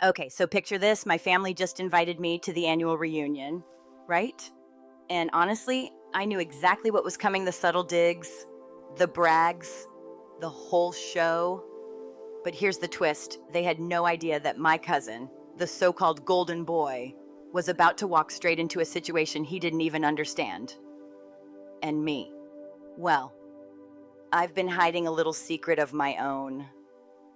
Okay, so picture this. My family just invited me to the annual reunion, right? And honestly, I knew exactly what was coming, the subtle digs, the brags, the whole show. But here's the twist, they had no idea that my cousin, the so called golden boy, was about to walk straight into a situation he didn't even understand. And me. Well, I've been hiding a little secret of my own.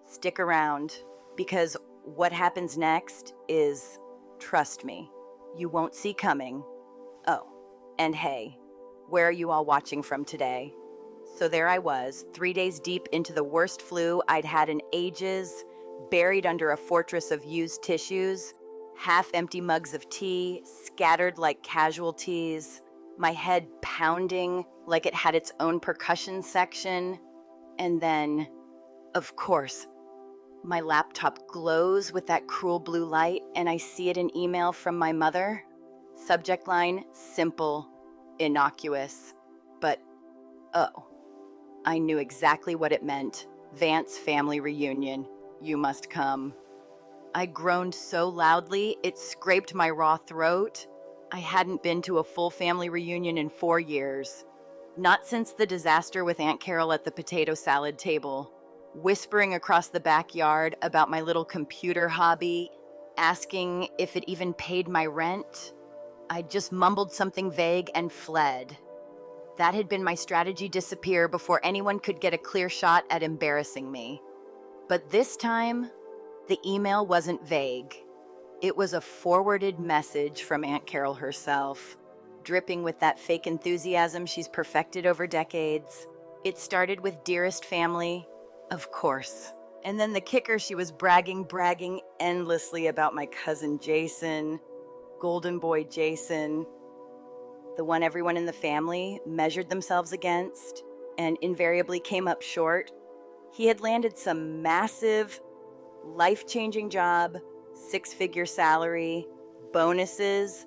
Stick around, because what happens next is, trust me, you won't see coming. Oh, and hey, where are you all watching from today? So there I was, 3 days deep into the worst flu I'd had in ages, buried under a fortress of used tissues, half empty mugs of tea, scattered like casualties, my head pounding like it had its own percussion section. And then, of course, my laptop glows with that cruel blue light, and I see it in email from my mother. Subject line, simple, innocuous. But, oh, I knew exactly what it meant. Vance family reunion. You must come. I groaned so loudly, it scraped my raw throat. I hadn't been to a full family reunion in 4 years. Not since the disaster with Aunt Carol at the potato salad table. Whispering across the backyard about my little computer hobby, asking if it even paid my rent. I just mumbled something vague and fled. That had been my strategy: disappear before anyone could get a clear shot at embarrassing me. But this time, the email wasn't vague. It was a forwarded message from Aunt Carol herself, dripping with that fake enthusiasm she's perfected over decades. It started with "Dearest family," of course. And then the kicker, she was bragging endlessly about my cousin Jason, golden boy Jason, the one everyone in the family measured themselves against and invariably came up short. He had landed some massive, life-changing job, six-figure salary, bonuses,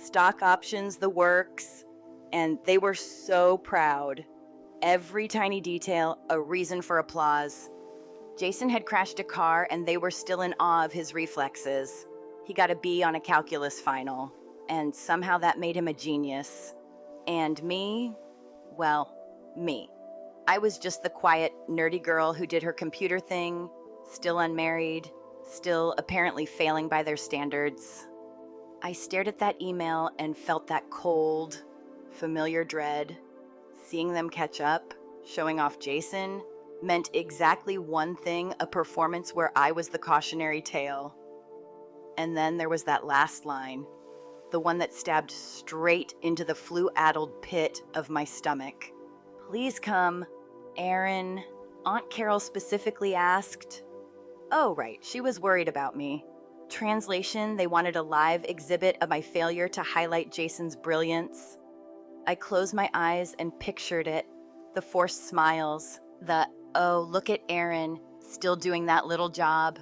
stock options, the works, and they were so proud. Every tiny detail, a reason for applause. Jason had crashed a car and they were still in awe of his reflexes. He got a B on a calculus final, and somehow that made him a genius. And me? Well, me. I was just the quiet, nerdy girl who did her computer thing, still unmarried, still apparently failing by their standards. I stared at that email and felt that cold, familiar dread. Seeing them catch up, showing off Jason, meant exactly one thing: a performance where I was the cautionary tale. And then there was that last line, the one that stabbed straight into the flu-addled pit of my stomach. Please come, Aaron. Aunt Carol specifically asked. Oh, right, she was worried about me. Translation, they wanted a live exhibit of my failure to highlight Jason's brilliance. I closed my eyes and pictured it. The forced smiles, the, oh, look at Aaron, still doing that little job.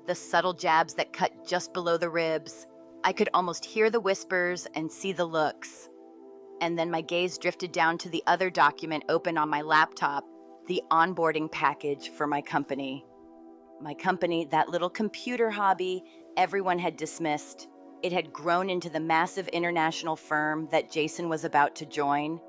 The subtle jabs that cut just below the ribs. I could almost hear the whispers and see the looks. And then my gaze drifted down to the other document open on my laptop, the onboarding package for my company. My company, that little computer hobby everyone had dismissed. It had grown into the massive international firm that Jason was about to join.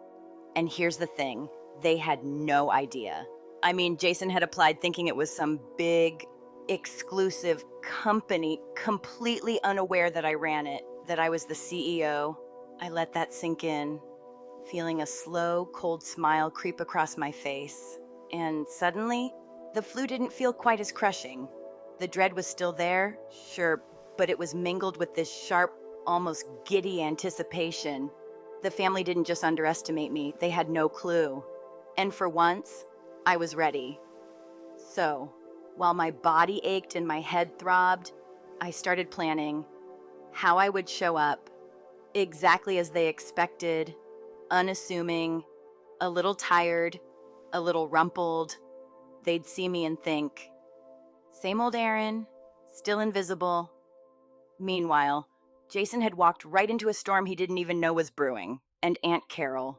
And here's the thing, they had no idea. I mean, Jason had applied thinking it was some big, exclusive company, completely unaware that I ran it, that I was the CEO. I let that sink in, feeling a slow, cold smile creep across my face. And suddenly, the flu didn't feel quite as crushing. The dread was still there, sure, but it was mingled with this sharp, almost giddy anticipation. The family didn't just underestimate me, they had no clue. And for once, I was ready. So, while my body ached and my head throbbed, I started planning how I would show up, exactly as they expected, unassuming, a little tired, a little rumpled. They'd see me and think, same old Aaron, still invisible. Meanwhile, Jason had walked right into a storm he didn't even know was brewing, and Aunt Carol.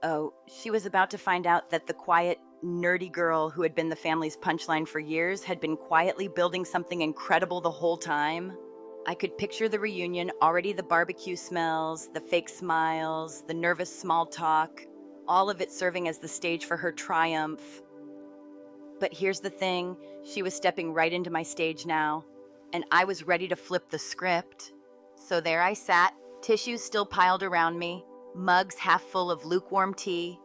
Oh, she was about to find out that the quiet, nerdy girl who had been the family's punchline for years had been quietly building something incredible the whole time. I could picture the reunion, already the barbecue smells, the fake smiles, the nervous small talk, all of it serving as the stage for her triumph. But here's the thing, she was stepping right into my stage now, and I was ready to flip the script. So there I sat, tissues still piled around me, mugs half full of lukewarm tea,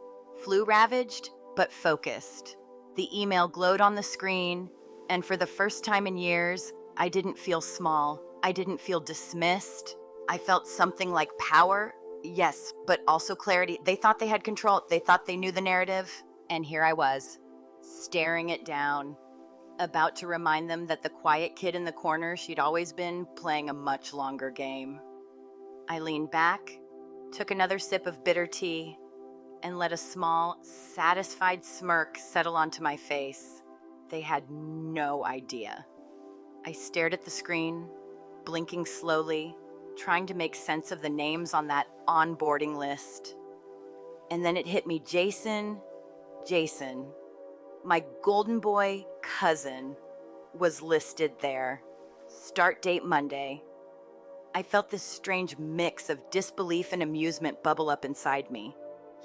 flu-ravaged, but focused. The email glowed on the screen, and for the first time in years, I didn't feel small. I didn't feel dismissed. I felt something like power, yes, but also clarity. They thought they had control. They thought they knew the narrative. And here I was, staring it down, about to remind them that the quiet kid in the corner she'd always been, playing a much longer game. I leaned back, took another sip of bitter tea, and let a small, satisfied smirk settle onto my face. They had no idea. I stared at the screen, blinking slowly, trying to make sense of the names on that onboarding list. And then it hit me, Jason, my golden boy cousin, was listed there. Start date Monday. I felt this strange mix of disbelief and amusement bubble up inside me.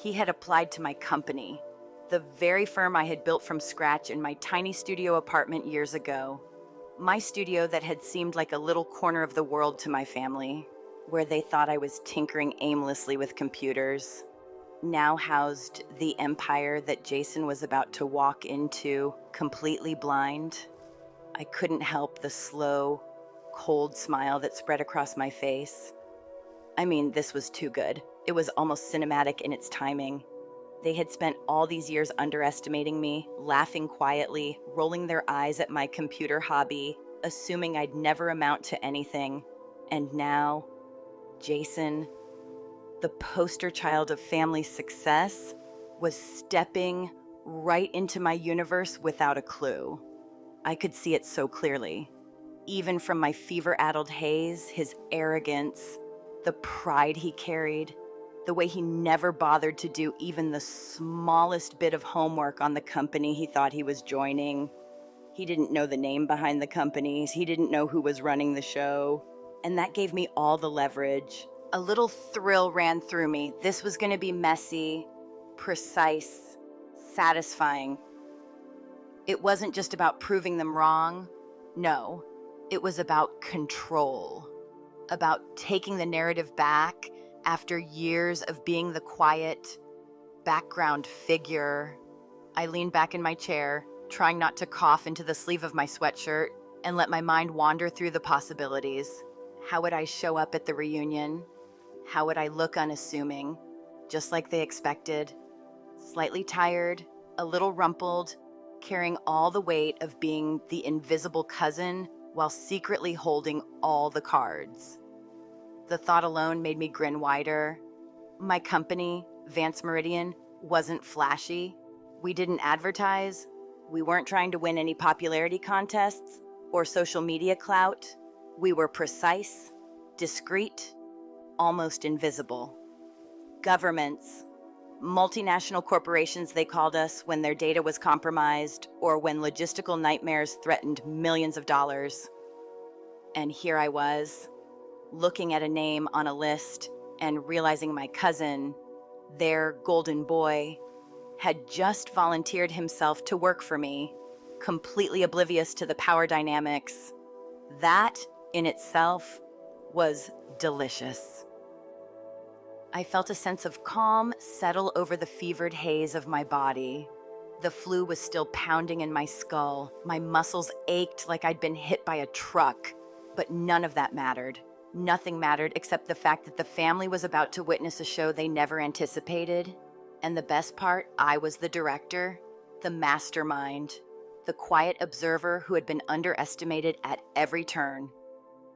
He had applied to my company, the very firm I had built from scratch in my tiny studio apartment years ago. My studio that had seemed like a little corner of the world to my family, where they thought I was tinkering aimlessly with computers, now housed the empire that Jason was about to walk into, completely blind. I couldn't help the slow, cold smile that spread across my face. I mean, this was too good. It was almost cinematic in its timing. They had spent all these years underestimating me, laughing quietly, rolling their eyes at my computer hobby, assuming I'd never amount to anything. And now, Jason, the poster child of family success, was stepping right into my universe without a clue. I could see it so clearly. Even from my fever-addled haze, his arrogance, the pride he carried, the way he never bothered to do even the smallest bit of homework on the company he thought he was joining. He didn't know the name behind the companies. He didn't know who was running the show. And that gave me all the leverage. A little thrill ran through me. This was going to be messy, precise, satisfying. It wasn't just about proving them wrong. No, it was about control, about taking the narrative back after years of being the quiet, background figure. I leaned back in my chair, trying not to cough into the sleeve of my sweatshirt, and let my mind wander through the possibilities. How would I show up at the reunion? How would I look unassuming, just like they expected? Slightly tired, a little rumpled, carrying all the weight of being the invisible cousin while secretly holding all the cards. The thought alone made me grin wider. My company, Vance Meridian, wasn't flashy. We didn't advertise. We weren't trying to win any popularity contests or social media clout. We were precise, discreet, almost invisible. Governments, multinational corporations they called us when their data was compromised or when logistical nightmares threatened millions of dollars. And here I was, looking at a name on a list and realizing my cousin, their golden boy, had just volunteered himself to work for me, completely oblivious to the power dynamics. That, in itself, was delicious. I felt a sense of calm settle over the fevered haze of my body. The flu was still pounding in my skull. My muscles ached like I'd been hit by a truck, but none of that mattered. Nothing mattered except the fact that the family was about to witness a show they never anticipated. And the best part, I was the director, the mastermind, the quiet observer who had been underestimated at every turn.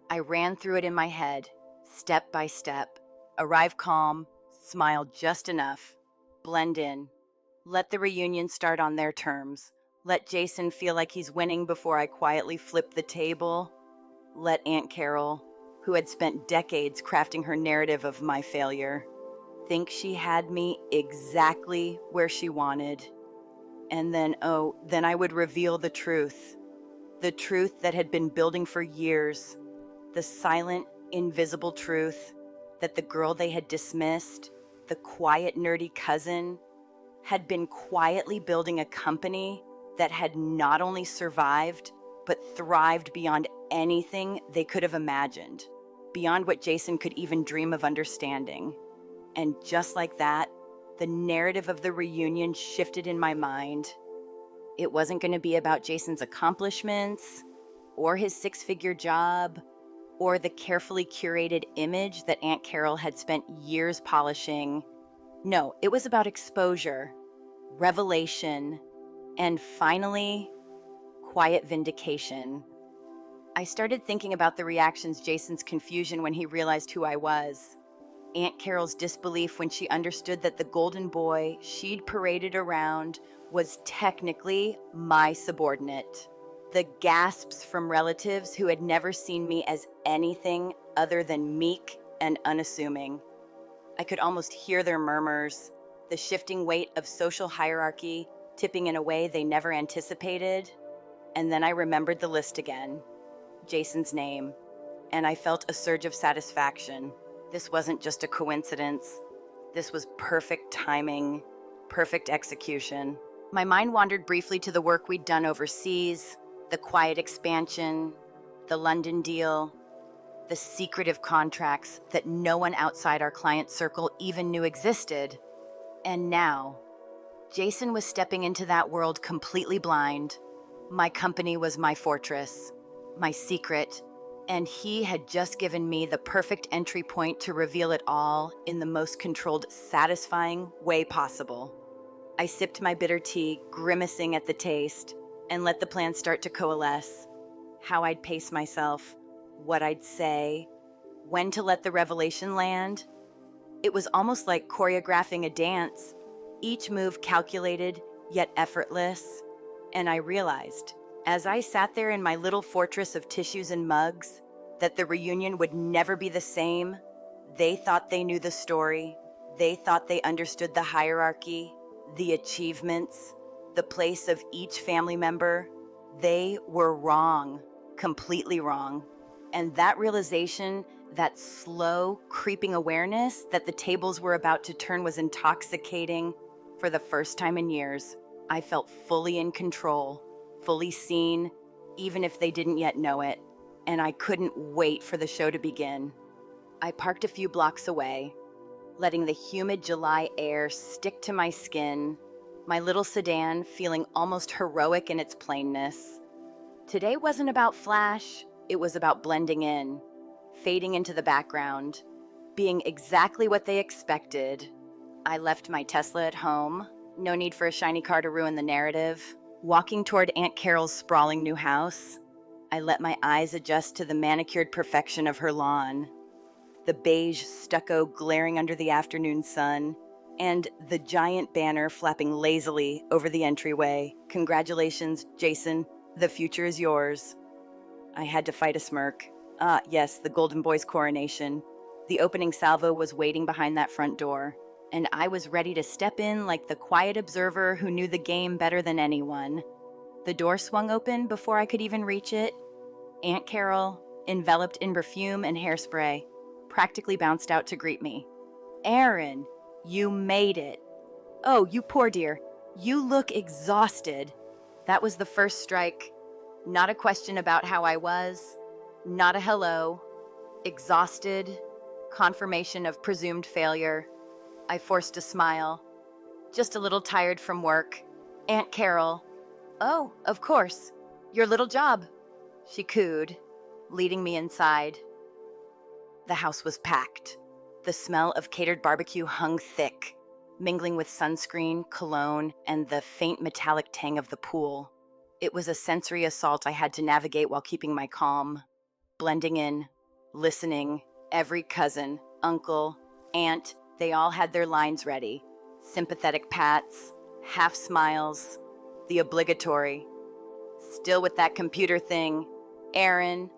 I ran through it in my head, step by step, arrive calm, smile just enough, blend in, let the reunion start on their terms, let Jason feel like he's winning before I quietly flip the table, let Aunt Carol, who had spent decades crafting her narrative of my failure, think she had me exactly where she wanted. And then I would reveal the truth that had been building for years, the silent, invisible truth that the girl they had dismissed, the quiet, nerdy cousin, had been quietly building a company that had not only survived, but thrived beyond anything they could have imagined, beyond what Jason could even dream of understanding. And just like that, the narrative of the reunion shifted in my mind. It wasn't going to be about Jason's accomplishments, or his six-figure job, or the carefully curated image that Aunt Carol had spent years polishing. No, it was about exposure, revelation, and finally, quiet vindication. I started thinking about the reactions Jason's confusion when he realized who I was, Aunt Carol's disbelief when she understood that the golden boy she'd paraded around was technically my subordinate, the gasps from relatives who had never seen me as anything other than meek and unassuming. I could almost hear their murmurs, the shifting weight of social hierarchy tipping in a way they never anticipated. And then I remembered the list again, Jason's name, and I felt a surge of satisfaction. This wasn't just a coincidence. This was perfect timing, perfect execution. My mind wandered briefly to the work we'd done overseas, the quiet expansion, the London deal, the secretive contracts that no one outside our client circle even knew existed. And now, Jason was stepping into that world completely blind. My company was my fortress, my secret, and he had just given me the perfect entry point to reveal it all in the most controlled, satisfying way possible. I sipped my bitter tea, grimacing at the taste, and let the plan start to coalesce. How I'd pace myself, what I'd say, when to let the revelation land. It was almost like choreographing a dance, each move calculated yet effortless. And I realized, as I sat there in my little fortress of tissues and mugs, that the reunion would never be the same. They thought they knew the story. They thought they understood the hierarchy, the achievements, the place of each family member. They were wrong, completely wrong. And that realization, that slow, creeping awareness that the tables were about to turn was intoxicating. For the first time in years, I felt fully in control, fully seen, even if they didn't yet know it. And I couldn't wait for the show to begin. I parked a few blocks away, letting the humid July air stick to my skin, my little sedan feeling almost heroic in its plainness. Today wasn't about flash, it was about blending in, fading into the background, being exactly what they expected. I left my Tesla at home, no need for a shiny car to ruin the narrative. Walking toward Aunt Carol's sprawling new house, I let my eyes adjust to the manicured perfection of her lawn, the beige stucco glaring under the afternoon sun, and the giant banner flapping lazily over the entryway. Congratulations, Jason, the future is yours. I had to fight a smirk. Ah, yes, the Golden Boy's coronation. The opening salvo was waiting behind that front door, and I was ready to step in like the quiet observer who knew the game better than anyone. The door swung open before I could even reach it. Aunt Carol, enveloped in perfume and hairspray, practically bounced out to greet me. Aaron, you made it. Oh, you poor dear. You look exhausted. That was the first strike. Not a question about how I was. Not a hello. Exhausted. Confirmation of presumed failure. I forced a smile. Just a little tired from work. Aunt Carol. Oh, of course. Your little job. She cooed, leading me inside. The house was packed. The smell of catered barbecue hung thick, mingling with sunscreen, cologne, and the faint metallic tang of the pool. It was a sensory assault I had to navigate while keeping my calm. Blending in, listening, every cousin, uncle, aunt, they all had their lines ready. Sympathetic pats, half smiles, the obligatory. Still with that computer thing, Aaron.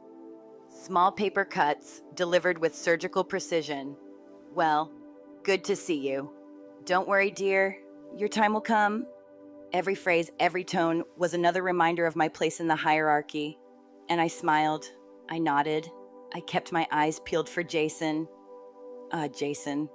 Small paper cuts, delivered with surgical precision. Well, good to see you. Don't worry, dear. Your time will come. Every phrase, every tone was another reminder of my place in the hierarchy. And I smiled. I nodded. I kept my eyes peeled for Jason. Jason.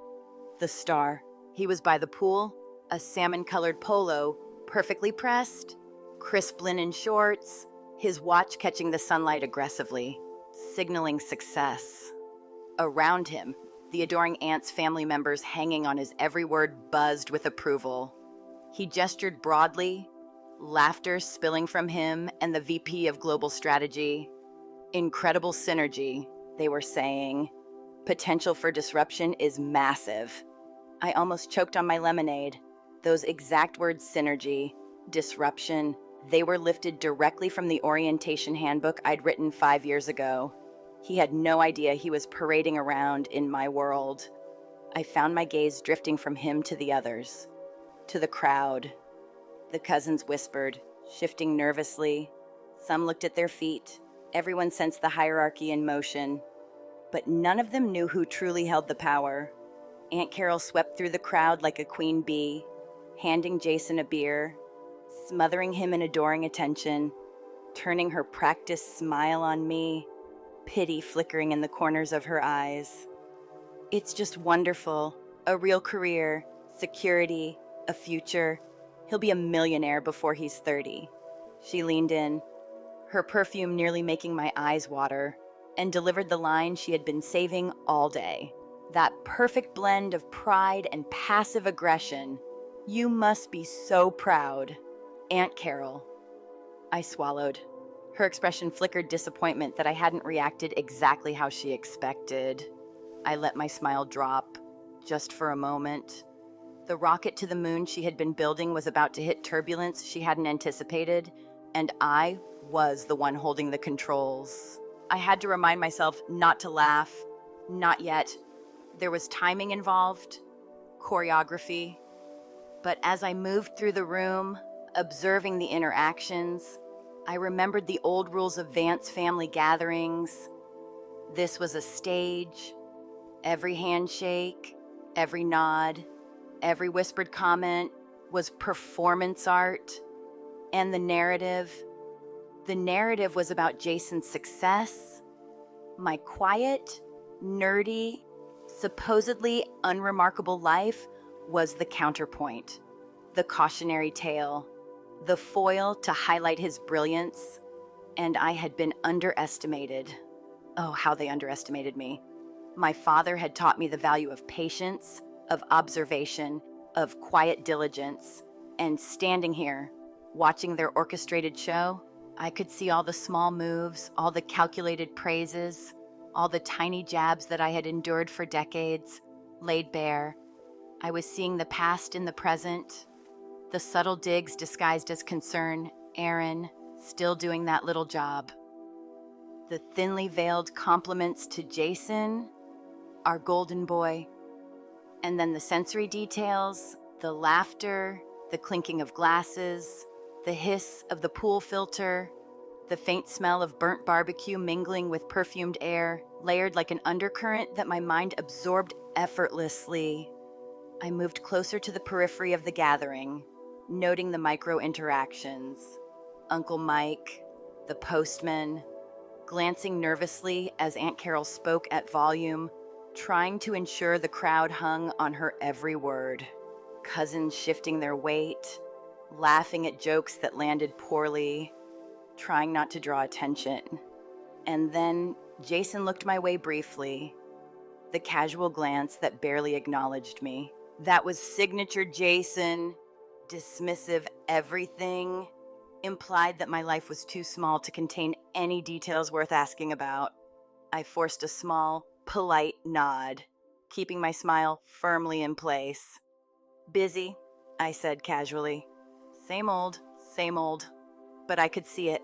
The star. He was by the pool, a salmon-colored polo, perfectly pressed, crisp linen shorts, his watch catching the sunlight aggressively, signaling success. Around him, the adoring aunt's family members hanging on his every word buzzed with approval. He gestured broadly, laughter spilling from him and the VP of Global Strategy. Incredible synergy, they were saying. Potential for disruption is massive. I almost choked on my lemonade. Those exact words, synergy, disruption, they were lifted directly from the orientation handbook I'd written 5 years ago. He had no idea he was parading around in my world. I found my gaze drifting from him to the others, to the crowd. The cousins whispered, shifting nervously. Some looked at their feet. Everyone sensed the hierarchy in motion. But none of them knew who truly held the power. Aunt Carol swept through the crowd like a queen bee, handing Jason a beer, smothering him in adoring attention, turning her practiced smile on me, pity flickering in the corners of her eyes. It's just wonderful. A real career, security, a future. He'll be a millionaire before he's 30. She leaned in, her perfume nearly making my eyes water, and delivered the line she had been saving all day. That perfect blend of pride and passive aggression. You must be so proud. Aunt Carol. I swallowed. Her expression flickered disappointment that I hadn't reacted exactly how she expected. I let my smile drop, just for a moment. The rocket to the moon she had been building was about to hit turbulence she hadn't anticipated, and I was the one holding the controls. I had to remind myself not to laugh. Not yet. There was timing involved, choreography. But as I moved through the room, observing the interactions, I remembered the old rules of Vance family gatherings. This was a stage. Every handshake, every nod, every whispered comment was performance art. And the narrative was about Jason's success. My quiet, nerdy, supposedly unremarkable life was the counterpoint, the cautionary tale, the foil to highlight his brilliance. And I had been underestimated. Oh, how they underestimated me. My father had taught me the value of patience, of observation, of quiet diligence. And standing here, watching their orchestrated show, I could see all the small moves, all the calculated praises, all the tiny jabs that I had endured for decades, laid bare. I was seeing the past in the present, the subtle digs disguised as concern, Aaron, still doing that little job. The thinly veiled compliments to Jason, our golden boy. And then the sensory details, the laughter, the clinking of glasses, the hiss of the pool filter, the faint smell of burnt barbecue mingling with perfumed air, layered like an undercurrent that my mind absorbed effortlessly. I moved closer to the periphery of the gathering, noting the micro interactions. Uncle Mike, the postman, glancing nervously as Aunt Carol spoke at volume, trying to ensure the crowd hung on her every word. Cousins shifting their weight, laughing at jokes that landed poorly, trying not to draw attention. And then Jason looked my way briefly, the casual glance that barely acknowledged me. That was signature Jason, dismissive everything, implied that my life was too small to contain any details worth asking about. I forced a small, polite nod, keeping my smile firmly in place. Busy, I said casually. Same old, same old. But I could see it,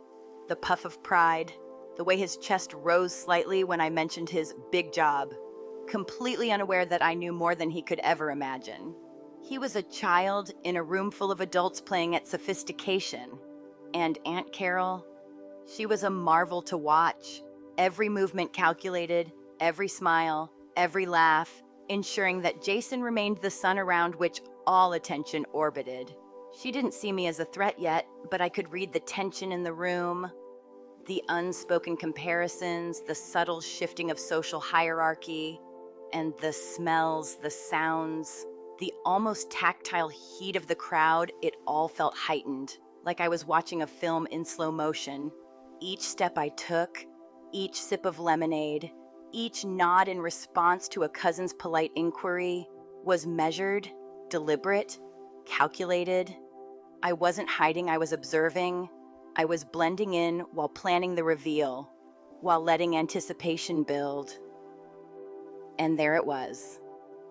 the puff of pride, the way his chest rose slightly when I mentioned his big job, completely unaware that I knew more than he could ever imagine. He was a child in a room full of adults playing at sophistication. And Aunt Carol, she was a marvel to watch. Every movement calculated, every smile, every laugh, ensuring that Jason remained the sun around which all attention orbited. She didn't see me as a threat yet, but I could read the tension in the room, the unspoken comparisons, the subtle shifting of social hierarchy, and the smells, the sounds, the almost tactile heat of the crowd. It all felt heightened, like I was watching a film in slow motion. Each step I took, each sip of lemonade, each nod in response to a cousin's polite inquiry was measured, deliberate, calculated. I wasn't hiding, I was observing. I was blending in while planning the reveal, while letting anticipation build. And there it was,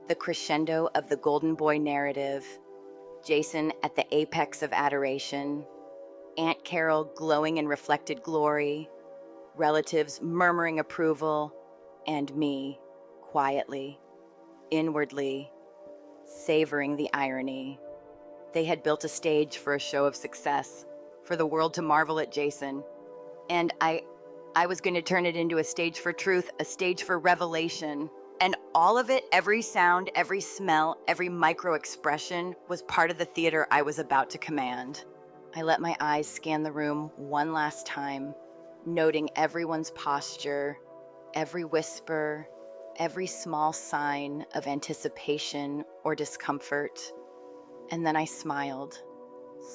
the crescendo of the Golden Boy narrative. Jason at the apex of adoration, Aunt Carol glowing in reflected glory, relatives murmuring approval, and me, quietly, inwardly, savoring the irony. They had built a stage for a show of success, for the world to marvel at Jason. And I was going to turn it into a stage for truth, a stage for revelation. And all of it, every sound, every smell, every micro expression was part of the theater I was about to command. I let my eyes scan the room one last time, noting everyone's posture, every whisper, every small sign of anticipation or discomfort. And then I smiled,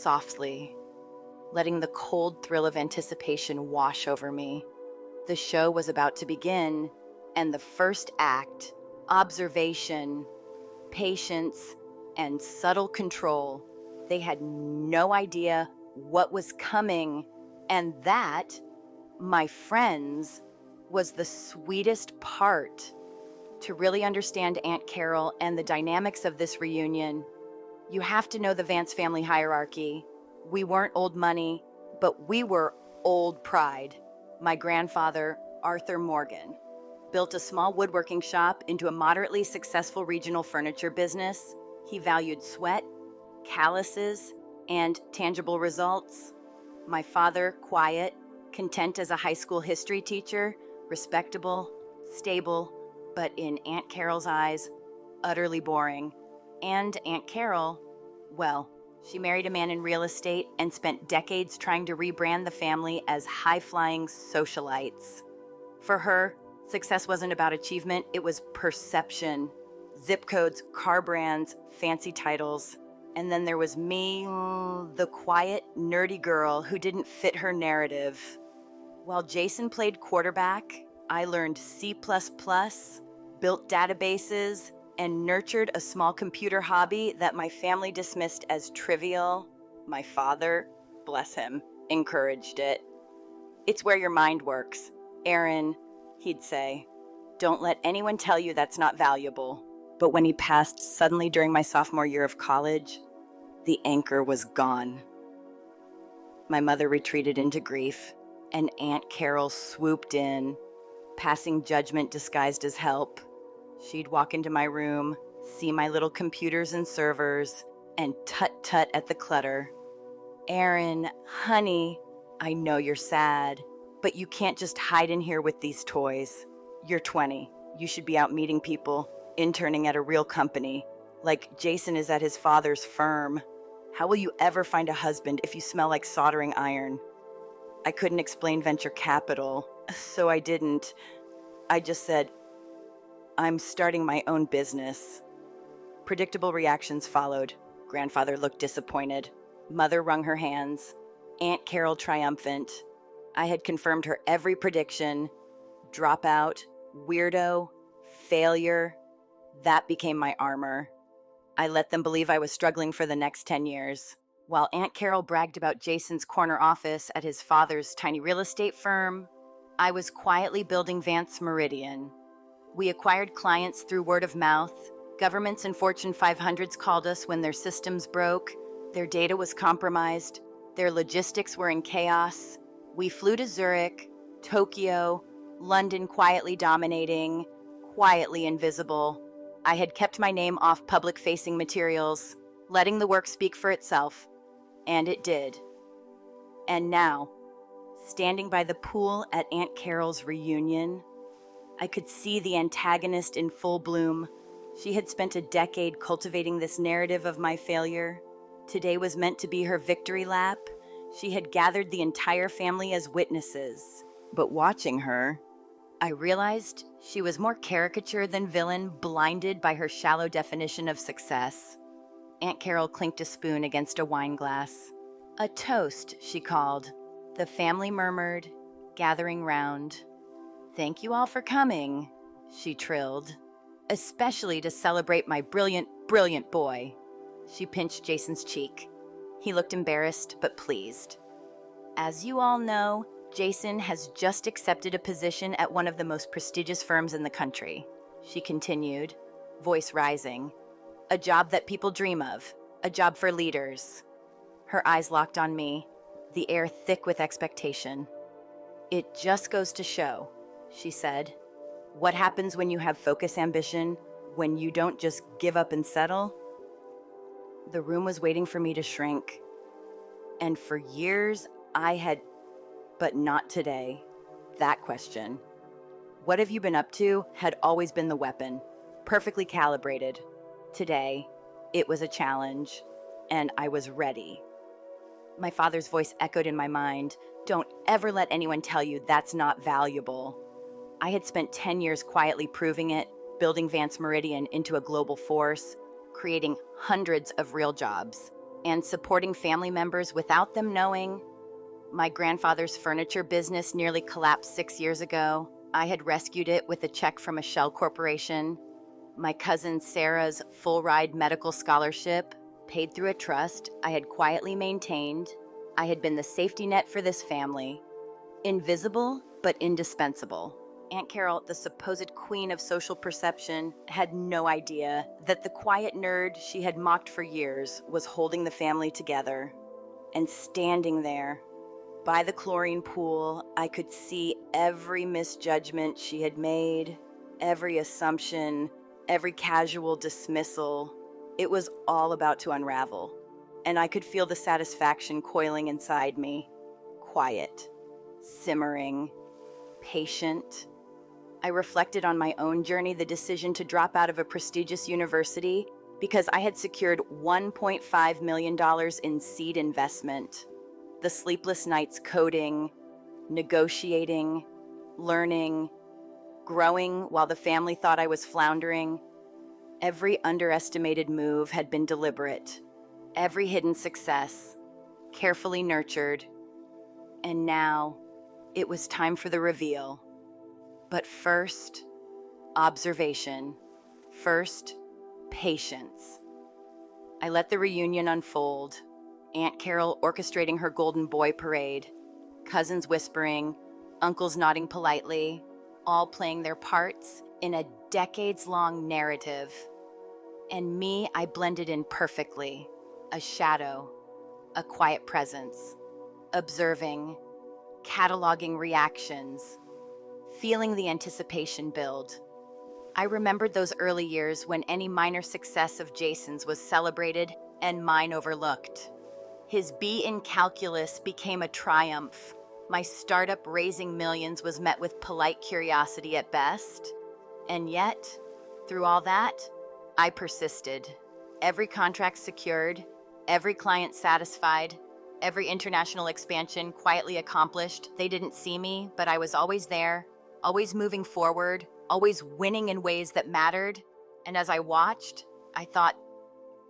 softly, letting the cold thrill of anticipation wash over me. The show was about to begin, and the first act, observation, patience, and subtle control. They had no idea what was coming, and that, my friends, was the sweetest part. To really understand Aunt Carol and the dynamics of this reunion, you have to know the Vance family hierarchy. We weren't old money, but we were old pride. My grandfather, Arthur Morgan, built a small woodworking shop into a moderately successful regional furniture business. He valued sweat, calluses, and tangible results. My father, quiet, content as a high school history teacher, respectable, stable, but in Aunt Carol's eyes, utterly boring. And Aunt Carol, well, she married a man in real estate and spent decades trying to rebrand the family as high-flying socialites. For her, success wasn't about achievement, it was perception. Zip codes, car brands, fancy titles. And then there was me, the quiet, nerdy girl who didn't fit her narrative. While Jason played quarterback, I learned C++, built databases, and nurtured a small computer hobby that my family dismissed as trivial. My father, bless him, encouraged it. It's where your mind works. Aaron, he'd say, don't let anyone tell you that's not valuable. But when he passed suddenly during my sophomore year of college, the anchor was gone. My mother retreated into grief, and Aunt Carol swooped in, passing judgment disguised as help. She'd walk into my room, see my little computers and servers, and tut-tut at the clutter. Aaron, honey, I know you're sad, but you can't just hide in here with these toys. You're 20. You should be out meeting people, interning at a real company, like Jason is at his father's firm. How will you ever find a husband if you smell like soldering iron? I couldn't explain venture capital, so I didn't. I just said, I'm starting my own business. Predictable reactions followed. Grandfather looked disappointed. Mother wrung her hands. Aunt Carol triumphant. I had confirmed her every prediction. Dropout, weirdo, failure. That became my armor. I let them believe I was struggling for the next 10 years. While Aunt Carol bragged about Jason's corner office at his father's tiny real estate firm, I was quietly building Vance Meridian. We acquired clients through word of mouth. Governments and Fortune 500s called us when their systems broke. Their data was compromised. Their logistics were in chaos. We flew to Zurich, Tokyo, London, quietly dominating, quietly invisible. I had kept my name off public-facing materials, letting the work speak for itself. And it did. And now, standing by the pool at Aunt Carol's reunion, I could see the antagonist in full bloom. She had spent a decade cultivating this narrative of my failure, Today was meant to be her victory lap. She had gathered the entire family as witnesses. But watching her, I realized she was more caricature than villain, blinded by her shallow definition of success. Aunt Carol clinked a spoon against a wine glass. "A toast," she called. The family murmured, gathering round. "Thank you all for coming," she trilled. "Especially to celebrate my brilliant, brilliant boy." She pinched Jason's cheek. He looked embarrassed but pleased. "As you all know, Jason has just accepted a position at one of the most prestigious firms in the country," she continued, voice rising. "A job that people dream of, a job for leaders." Her eyes locked on me, the air thick with expectation. "It just goes to show," she said, "what happens when you have focus ambition, when you don't just give up and settle." The room was waiting for me to shrink. And for years, but not today. That question, "What have you been up to?" had always been the weapon, perfectly calibrated. Today, it was a challenge, and I was ready. My father's voice echoed in my mind, "Don't ever let anyone tell you that's not valuable." I had spent 10 years quietly proving it, building Vance Meridian into a global force, creating hundreds of real jobs, and supporting family members without them knowing. My grandfather's furniture business nearly collapsed 6 years ago. I had rescued it with a check from a shell corporation. My cousin Sarah's full-ride medical scholarship, paid through a trust I had quietly maintained. I had been the safety net for this family. Invisible, but indispensable. Aunt Carol, the supposed queen of social perception, had no idea that the quiet nerd she had mocked for years was holding the family together. And standing there, by the chlorine pool, I could see every misjudgment she had made, every assumption, every casual dismissal. It was all about to unravel, and I could feel the satisfaction coiling inside me. Quiet, simmering, patient. I reflected on my own journey, the decision to drop out of a prestigious university because I had secured $1.5 million in seed investment. The sleepless nights coding, negotiating, learning, growing while the family thought I was floundering. Every underestimated move had been deliberate, every hidden success, carefully nurtured. And now, it was time for the reveal. But first, observation. First, patience. I let the reunion unfold. Aunt Carol orchestrating her golden boy parade, cousins whispering, uncles nodding politely, all playing their parts in a decades-long narrative. And me, I blended in perfectly, a shadow, a quiet presence, observing, cataloging reactions, feeling the anticipation build. I remembered those early years when any minor success of Jason's was celebrated and mine overlooked. His B in calculus became a triumph. My startup raising millions was met with polite curiosity at best. And yet, through all that, I persisted. Every contract secured, every client satisfied, every international expansion quietly accomplished. They didn't see me, but I was always there, always moving forward, always winning in ways that mattered. And as I watched, I thought,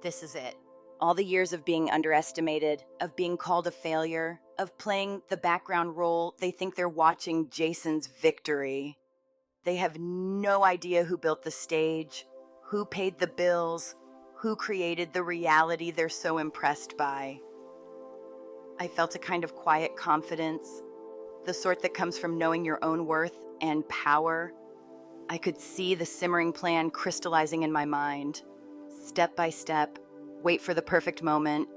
this is it. All the years of being underestimated, of being called a failure, of playing the background role, they think they're watching Jason's victory. They have no idea who built the stage, who paid the bills, who created the reality they're so impressed by. I felt a kind of quiet confidence, the sort that comes from knowing your own worth and power. I could see the simmering plan crystallizing in my mind. Step by step, wait for the perfect moment,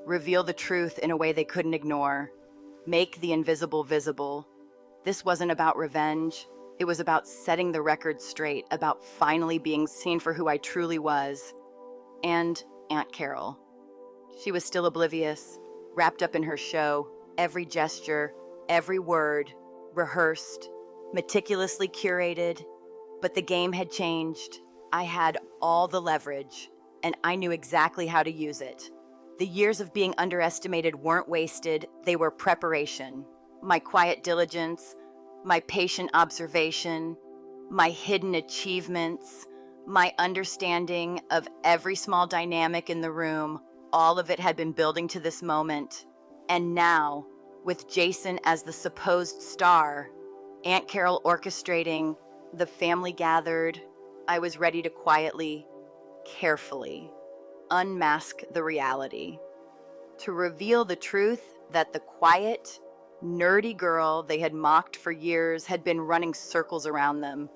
reveal the truth in a way they couldn't ignore, make the invisible visible. This wasn't about revenge. It was about setting the record straight, about finally being seen for who I truly was. And Aunt Carol. She was still oblivious, wrapped up in her show, every gesture, every word, rehearsed, meticulously curated. But the game had changed. I had all the leverage, and I knew exactly how to use it. The years of being underestimated weren't wasted, they were preparation. My quiet diligence, my patient observation, my hidden achievements, my understanding of every small dynamic in the room, all of it had been building to this moment. And now, with Jason as the supposed star, Aunt Carol orchestrating, the family gathered, I was ready to quietly, carefully unmask the reality, to reveal the truth that the quiet, nerdy girl they had mocked for years had been running circles around them,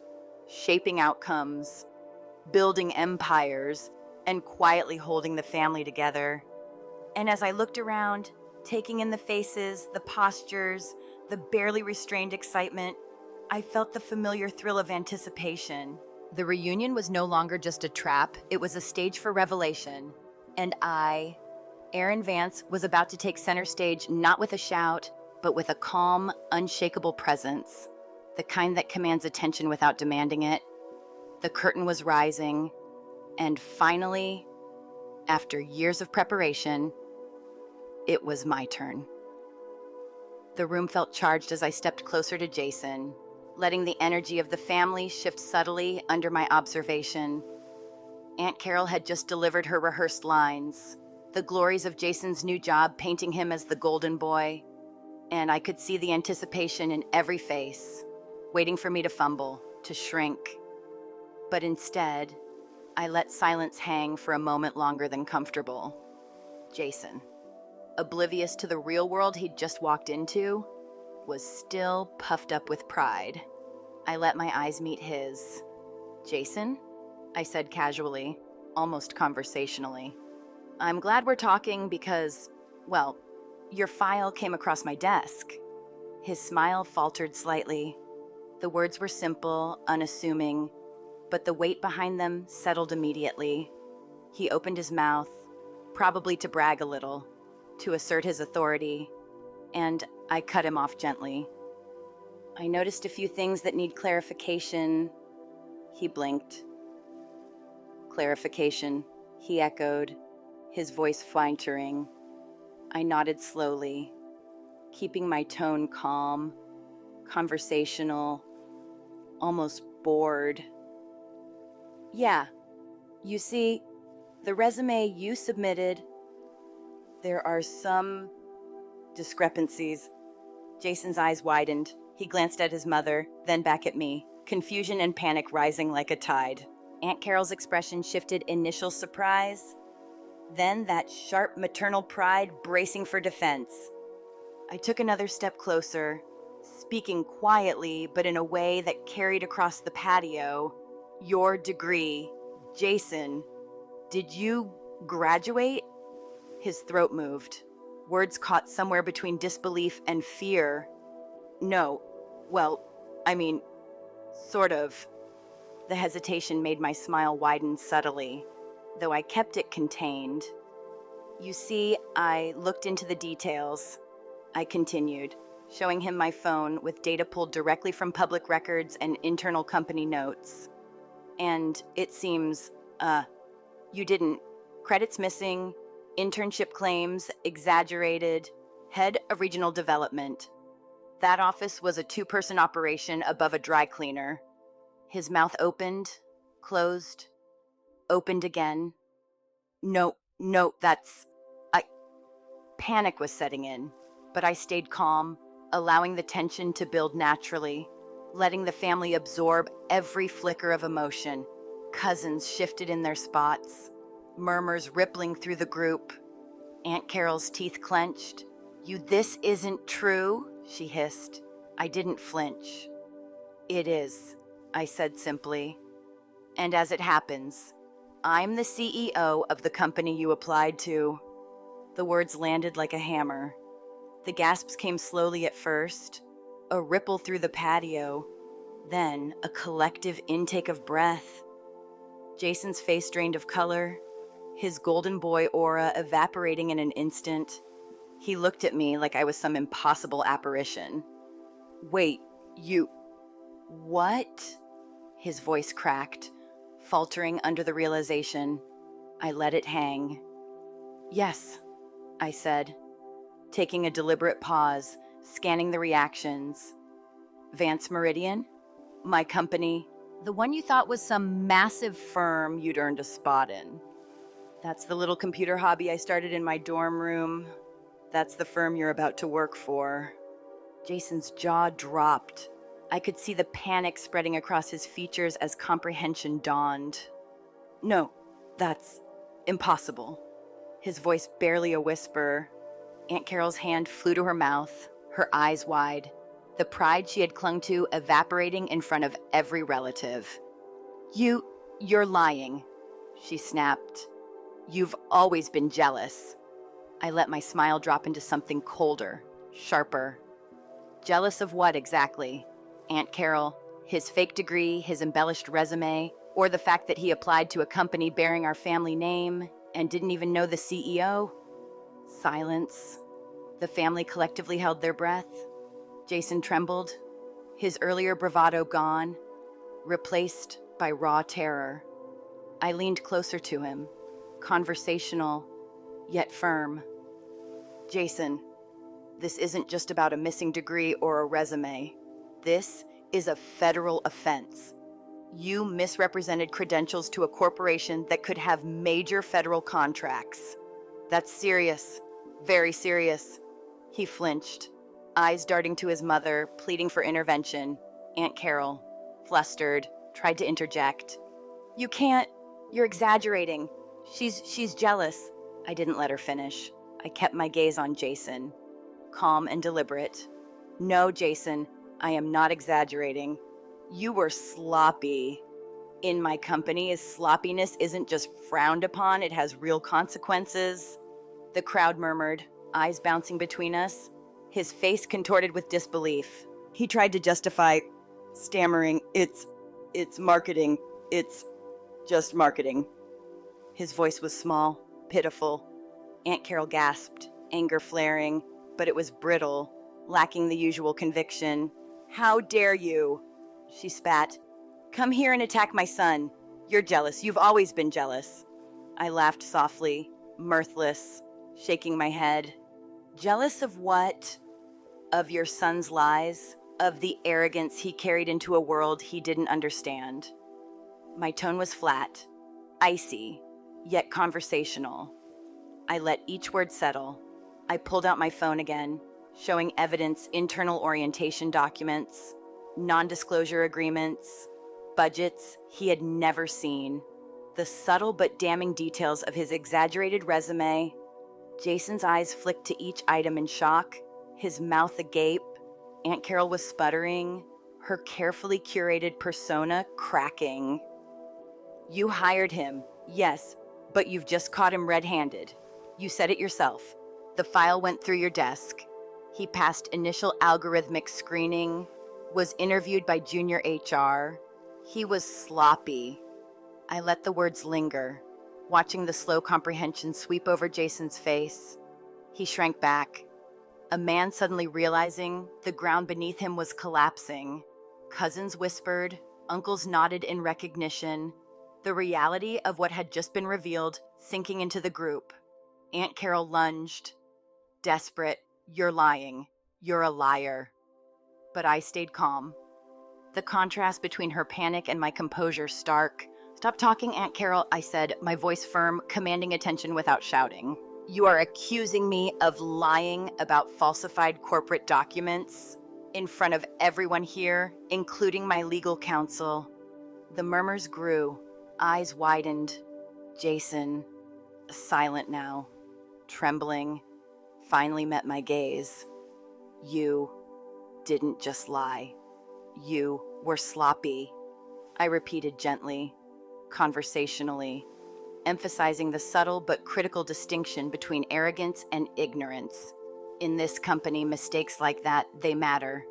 shaping outcomes, building empires, and quietly holding the family together. And as I looked around, taking in the faces, the postures, the barely restrained excitement, I felt the familiar thrill of anticipation. The reunion was no longer just a trap, it was a stage for revelation. And I, Aaron Vance, was about to take center stage not with a shout, but with a calm, unshakable presence, the kind that commands attention without demanding it. The curtain was rising, and finally, after years of preparation, it was my turn. The room felt charged as I stepped closer to Jason, letting the energy of the family shift subtly under my observation. Aunt Carol had just delivered her rehearsed lines, the glories of Jason's new job painting him as the golden boy, and I could see the anticipation in every face, waiting for me to fumble, to shrink. But instead, I let silence hang for a moment longer than comfortable. Jason, oblivious to the real world he'd just walked into, was still puffed up with pride. I let my eyes meet his. "Jason?" I said casually, almost conversationally. "I'm glad we're talking because, well, your file came across my desk." His smile faltered slightly. The words were simple, unassuming, but the weight behind them settled immediately. He opened his mouth, probably to brag a little, to assert his authority, and I cut him off gently. "I noticed a few things that need clarification." He blinked. "Clarification," he echoed, his voice faltering. I nodded slowly, keeping my tone calm, conversational, almost bored. "Yeah, you see, the resume you submitted, there are some discrepancies." Jason's eyes widened. He glanced at his mother, then back at me, confusion and panic rising like a tide. Aunt Carol's expression shifted: initial surprise, then that sharp maternal pride bracing for defense. I took another step closer, speaking quietly but in a way that carried across the patio. "Your degree, Jason, did you graduate?" His throat moved. Words caught somewhere between disbelief and fear. "No, well, I mean, sort of." The hesitation made my smile widen subtly, though I kept it contained. "You see, I looked into the details," I continued, showing him my phone with data pulled directly from public records and internal company notes. "And it seems, you didn't. Credits missing, internship claims exaggerated, head of regional development. That office was a two-person operation above a dry cleaner." His mouth opened, closed, opened again. No, that's... Panic was setting in, but I stayed calm, allowing the tension to build naturally, letting the family absorb every flicker of emotion. Cousins shifted in their spots, murmurs rippling through the group. Aunt Carol's teeth clenched. This isn't true," she hissed. I didn't flinch. "It is," I said simply. "And as it happens, I'm the CEO of the company you applied to." The words landed like a hammer. The gasps came slowly at first, a ripple through the patio, then a collective intake of breath. Jason's face drained of color, his golden boy aura evaporating in an instant. He looked at me like I was some impossible apparition. "Wait, what?" His voice cracked, faltering under the realization. I let it hang. "Yes, I said, taking a deliberate pause, scanning the reactions. Vance Meridian? My company? The one you thought was some massive firm you'd earned a spot in. That's the little computer hobby I started in my dorm room. That's the firm you're about to work for. Jason's jaw dropped. I could see the panic spreading across his features as comprehension dawned. No, that's impossible. His voice barely a whisper. Aunt Carol's hand flew to her mouth, her eyes wide, the pride she had clung to evaporating in front of every relative. You're lying, she snapped. You've always been jealous. I let my smile drop into something colder, sharper. Jealous of what exactly? Aunt Carol, his fake degree, his embellished resume, or the fact that he applied to a company bearing our family name and didn't even know the CEO? Silence. The family collectively held their breath. Jason trembled, his earlier bravado gone, replaced by raw terror. I leaned closer to him, conversational, yet firm. Jason, this isn't just about a missing degree or a resume. This is a federal offense. You misrepresented credentials to a corporation that could have major federal contracts. That's serious, very serious. He flinched, eyes darting to his mother, pleading for intervention. Aunt Carol, flustered, tried to interject. You can't, you're exaggerating. She's jealous. I didn't let her finish. I kept my gaze on Jason, calm and deliberate. No, Jason, I am not exaggerating. You were sloppy. In my company, sloppiness isn't just frowned upon, it has real consequences. The crowd murmured, eyes bouncing between us, his face contorted with disbelief. He tried to justify, stammering, it's marketing. It's just marketing. His voice was small, pitiful. Aunt Carol gasped, anger flaring, but it was brittle, lacking the usual conviction. How dare you? She spat. Come here and attack my son. You're jealous. You've always been jealous. I laughed softly, mirthless, shaking my head. Jealous of what? Of your son's lies? Of the arrogance he carried into a world he didn't understand? My tone was flat, icy, yet conversational. I let each word settle. I pulled out my phone again, showing evidence, internal orientation documents, non-disclosure agreements, budgets he had never seen, the subtle but damning details of his exaggerated resume. Jason's eyes flicked to each item in shock, his mouth agape. Aunt Carol was sputtering, her carefully curated persona cracking. You hired him, yes, but you've just caught him red-handed. You said it yourself. The file went through your desk. He passed initial algorithmic screening, was interviewed by junior HR. He was sloppy. I let the words linger, watching the slow comprehension sweep over Jason's face. He shrank back, a man suddenly realizing the ground beneath him was collapsing. Cousins whispered, uncles nodded in recognition, the reality of what had just been revealed sinking into the group. Aunt Carol lunged, desperate. You're lying. You're a liar. But I stayed calm. The contrast between her panic and my composure stark. Stop talking, Aunt Carol, I said, my voice firm, commanding attention without shouting. You are accusing me of lying about falsified corporate documents in front of everyone here, including my legal counsel. The murmurs grew, eyes widened. Jason, silent now, trembling, finally met my gaze. You didn't just lie. You were sloppy. I repeated gently, conversationally, emphasizing the subtle but critical distinction between arrogance and ignorance. In this company, mistakes like that, they matter.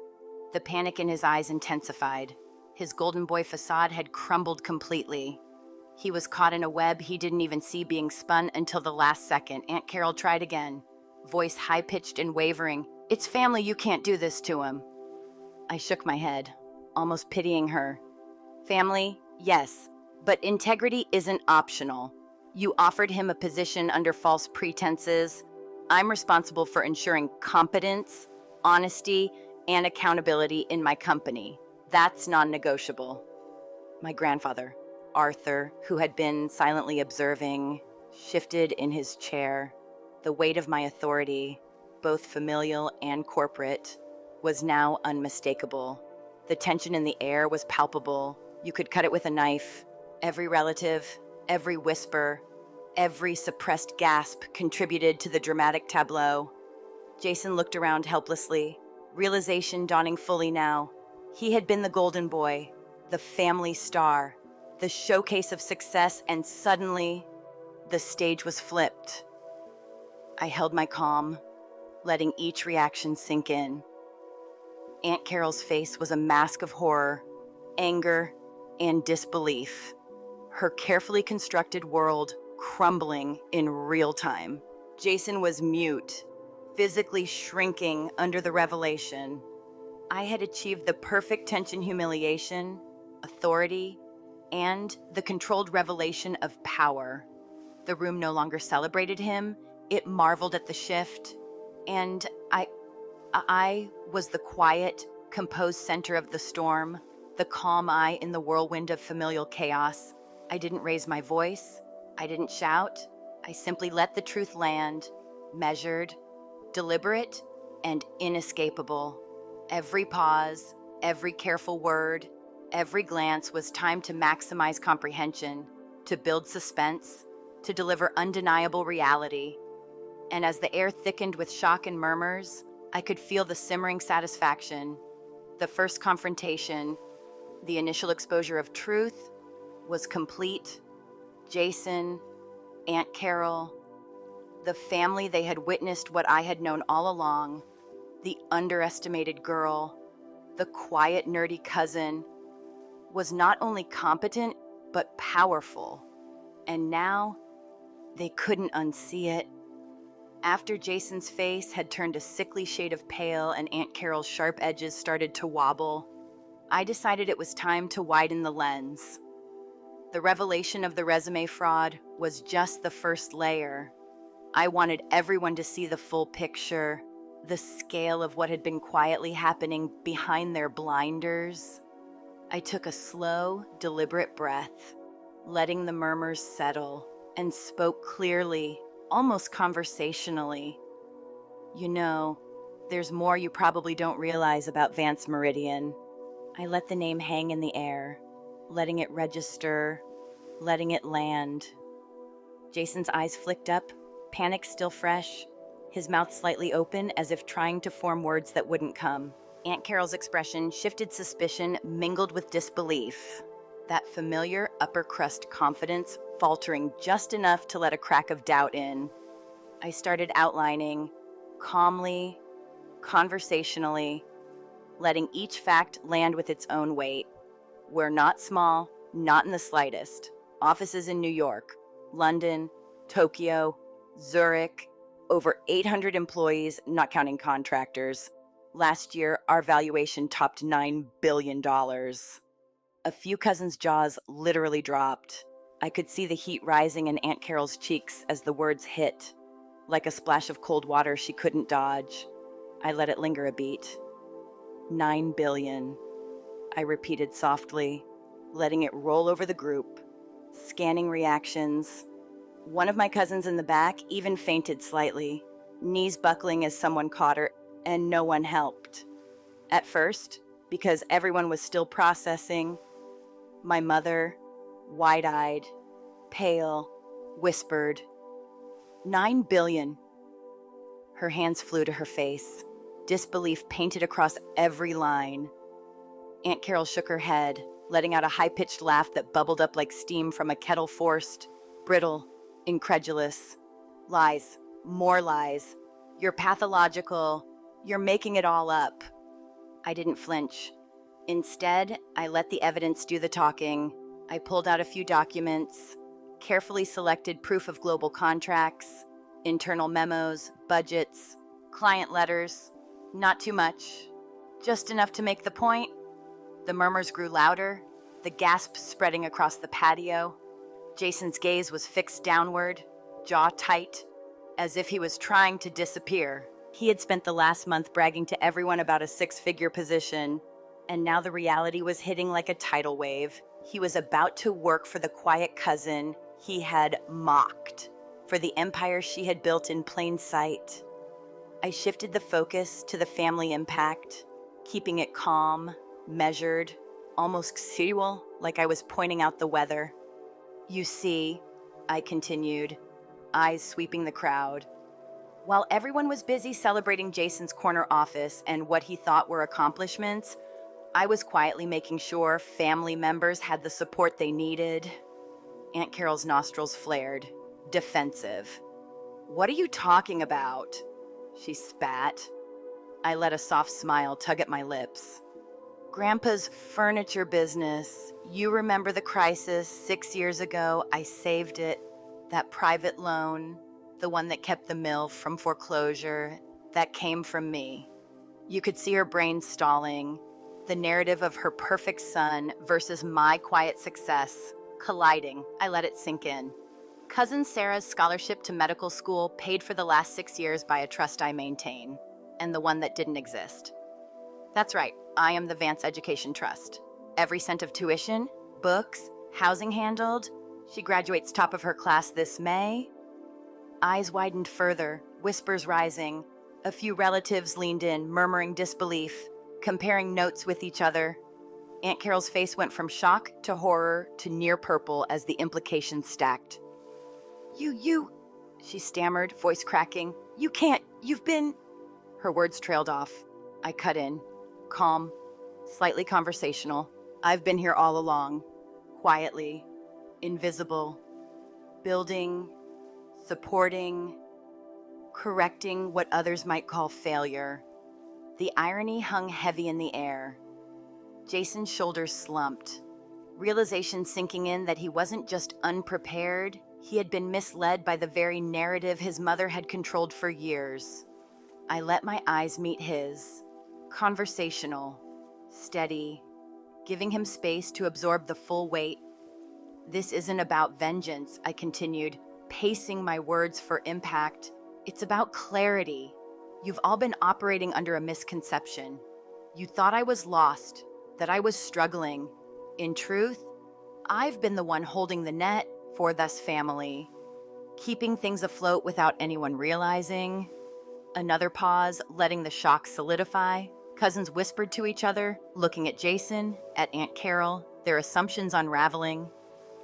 The panic in his eyes intensified. His golden boy facade had crumbled completely. He was caught in a web he didn't even see being spun until the last second. Aunt Carol tried again, voice high-pitched and wavering. It's family, you can't do this to him. I shook my head, almost pitying her. Family, yes, but integrity isn't optional. You offered him a position under false pretenses, I'm responsible for ensuring competence, honesty, and accountability in my company. That's non-negotiable. My grandfather, Arthur, who had been silently observing, shifted in his chair. The weight of my authority, both familial and corporate, was now unmistakable. The tension in the air was palpable. You could cut it with a knife. Every relative, every whisper, every suppressed gasp contributed to the dramatic tableau. Jason looked around helplessly, realization dawning fully now. He had been the golden boy, the family star, the showcase of success, and suddenly, the stage was flipped. I held my calm, letting each reaction sink in. Aunt Carol's face was a mask of horror, anger, and disbelief, her carefully constructed world crumbling in real time. Jason was mute, physically shrinking under the revelation. I had achieved the perfect tension, humiliation, authority, and the controlled revelation of power. The room no longer celebrated him, it marveled at the shift, and I was the quiet, composed center of the storm, the calm eye in the whirlwind of familial chaos. I didn't raise my voice, I didn't shout, I simply let the truth land, measured, deliberate, and inescapable. Every pause, every careful word, every glance was timed to maximize comprehension, to build suspense, to deliver undeniable reality. And as the air thickened with shock and murmurs, I could feel the simmering satisfaction. The first confrontation, the initial exposure of truth, was complete. Jason, Aunt Carol, the family they had witnessed what I had known all along, the underestimated girl, the quiet, nerdy cousin, was not only competent, but powerful. And now, they couldn't unsee it. After Jason's face had turned a sickly shade of pale and Aunt Carol's sharp edges started to wobble, I decided it was time to widen the lens. The revelation of the resume fraud was just the first layer. I wanted everyone to see the full picture, the scale of what had been quietly happening behind their blinders. I took a slow, deliberate breath, letting the murmurs settle, and spoke clearly, almost conversationally. You know, there's more you probably don't realize about Vance Meridian. I let the name hang in the air, letting it register, letting it land. Jason's eyes flicked up, panic still fresh, his mouth slightly open as if trying to form words that wouldn't come. Aunt Carol's expression shifted suspicion mingled with disbelief, that familiar upper crust confidence faltering just enough to let a crack of doubt in. I started outlining, calmly, conversationally, letting each fact land with its own weight. We're not small, not in the slightest. Offices in New York, London, Tokyo, Zurich, over 800 employees, not counting contractors. Last year, our valuation topped $9 billion. A few cousins' jaws literally dropped. I could see the heat rising in Aunt Carol's cheeks as the words hit. Like a splash of cold water she couldn't dodge. I let it linger a beat. 9 billion. I repeated softly, letting it roll over the group, scanning reactions. One of my cousins in the back even fainted slightly, knees buckling as someone caught her, and no one helped. At first, because everyone was still processing, my mother, wide-eyed, pale, whispered, 9 billion. Her hands flew to her face, disbelief painted across every line. Aunt Carol shook her head, letting out a high-pitched laugh that bubbled up like steam from a kettle forced, brittle, incredulous. Lies, more lies. You're pathological. You're making it all up. I didn't flinch. Instead, I let the evidence do the talking. I pulled out a few documents, carefully selected proof of global contracts, internal memos, budgets, client letters. Not too much. Just enough to make the point. The murmurs grew louder, the gasps spreading across the patio. Jason's gaze was fixed downward, jaw tight, as if he was trying to disappear. He had spent the last month bragging to everyone about a six-figure position, and now the reality was hitting like a tidal wave. He was about to work for the quiet cousin he had mocked, for the empire she had built in plain sight. I shifted the focus to the family impact, keeping it calm, measured, almost serial, like I was pointing out the weather. You see, I continued, eyes sweeping the crowd. While everyone was busy celebrating Jason's corner office and what he thought were accomplishments, I was quietly making sure family members had the support they needed. Aunt Carol's nostrils flared, defensive. "What are you talking about?" she spat. I let a soft smile tug at my lips. "Grandpa's furniture business. You remember the crisis 6 years ago? I saved it. That private loan, the one that kept the mill from foreclosure, that came from me." You could see her brain stalling, the narrative of her perfect son versus my quiet success colliding. I let it sink in. Cousin Sarah's scholarship to medical school paid for the last 6 years by a trust I maintain, and the one that didn't exist. That's right, I am the Vance Education Trust. Every cent of tuition, books, housing handled. She graduates top of her class this May. Eyes widened further, whispers rising. A few relatives leaned in, murmuring disbelief, comparing notes with each other. Aunt Carol's face went from shock to horror to near purple as the implications stacked. You, she stammered, voice cracking. "You can't, you've been..." Her words trailed off. I cut in, calm, slightly conversational. "I've been here all along, quietly, invisible, building, supporting, correcting what others might call failure." The irony hung heavy in the air. Jason's shoulders slumped, realization sinking in that he wasn't just unprepared, he had been misled by the very narrative his mother had controlled for years. I let my eyes meet his, conversational, steady, giving him space to absorb the full weight. "This isn't about vengeance," I continued, pacing my words for impact. "It's about clarity. You've all been operating under a misconception. You thought I was lost, that I was struggling. In truth, I've been the one holding the net for this family, keeping things afloat without anyone realizing." Another pause, letting the shock solidify. Cousins whispered to each other, looking at Jason, at Aunt Carol, their assumptions unraveling.